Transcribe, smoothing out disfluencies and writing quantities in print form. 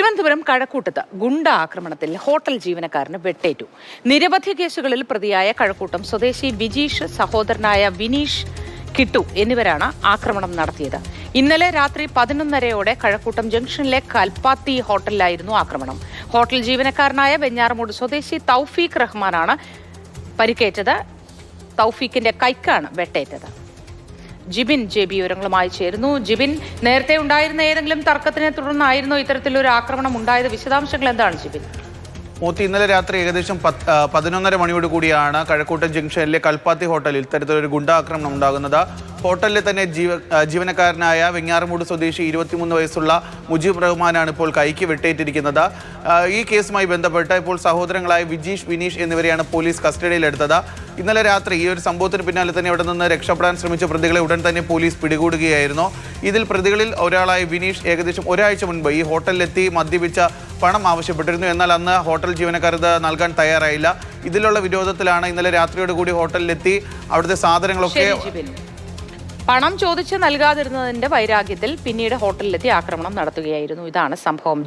തിരുവനന്തപുരം കഴക്കൂട്ടത്ത് ഗുണ്ട ആക്രമണത്തിൽ ഹോട്ടൽ ജീവനക്കാരന് വെട്ടേറ്റു. നിരവധി കേസുകളിൽ പ്രതിയായ കഴക്കൂട്ടം സ്വദേശി ബിജീഷ്, സഹോദരനായ വിനീഷ്, കിട്ടു എന്നിവരാണ് ആക്രമണം നടത്തിയത്. ഇന്നലെ രാത്രി 11:30 കഴക്കൂട്ടം ജംഗ്ഷനിലെ കൽപ്പാത്തി ഹോട്ടലിലായിരുന്നു ആക്രമണം. ഹോട്ടൽ ജീവനക്കാരനായ വെഞ്ഞാറമൂട് സ്വദേശി തൗഫീഖ് റഹ്മാനാണ് പരിക്കേറ്റത്. തൗഫീഖിന്റെ കൈക്കാണ് വെട്ടേറ്റത്. ജിബിൻ JB വിവരങ്ങളുമായി ചേരുന്നു. ജിബിൻ, നേരത്തെ ഉണ്ടായിരുന്ന ഏതെങ്കിലും തർക്കത്തിനെ തുടർന്നായിരുന്നോ ഇത്തരത്തിലൊരു ആക്രമണം ഉണ്ടായത്? വിശദാംശങ്ങൾ എന്താണ് ജിബിൻ? മൂത്തി, ഇന്നലെ രാത്രി ഏകദേശം 11:30 മണിയോട് കൂടിയാണ് കഴക്കൂട്ടം ജംഗ്ഷനിലെ കൽപ്പാത്തി ഹോട്ടലിൽ ഇത്തരത്തിലൊരു ഗുണ്ടാക്രമണം ഉണ്ടാകുന്നത്. ഹോട്ടലിലെ തന്നെ ജീവനക്കാരനായ വെഞ്ഞാറമൂട് സ്വദേശി 23 വയസ്സുള്ള മുജീബ് റഹ്മാനാണ് ഇപ്പോൾ കൈക്ക് വെട്ടേറ്റിരിക്കുന്നത്. ഈ കേസുമായി ബന്ധപ്പെട്ട് ഇപ്പോൾ സഹോദരങ്ങളായ വിജീഷ്, വിനീഷ് എന്നിവരെയാണ് പോലീസ് കസ്റ്റഡിയിലെടുത്തത്. ഇന്നലെ രാത്രി ഈ ഒരു സംഭവത്തിന് പിന്നാലെ തന്നെ അവിടെ നിന്ന് രക്ഷപ്പെടാൻ ശ്രമിച്ച പ്രതികളെ ഉടൻ തന്നെ പോലീസ് പിടികൂടുകയായിരുന്നു. ഇതിൽ പ്രതികളിൽ ഒരാളായ വിനീഷ് ഏകദേശം ഒരാഴ്ച മുൻപ് ഈ ഹോട്ടലിലെത്തി മദ്യപിച്ച പണം ആവശ്യപ്പെട്ടിരുന്നു. എന്നാൽ അന്ന് ഹോട്ടൽ ജീവനക്കാർ ഇത് നൽകാൻ തയ്യാറായില്ല. ഇതിലുള്ള വിരോധത്തിലാണ് ഇന്നലെ രാത്രിയോടുകൂടി ഹോട്ടലിലെത്തി അവിടുത്തെ സാധനങ്ങളൊക്കെ പണം ചോദിച്ച് നൽകാതിരുന്നതിന്റെ വൈരാഗ്യത്തിൽ പിന്നീട് ഹോട്ടലിലെത്തി ആക്രമണം നടത്തുകയായിരുന്നു. ഇതാണ് സംഭവം.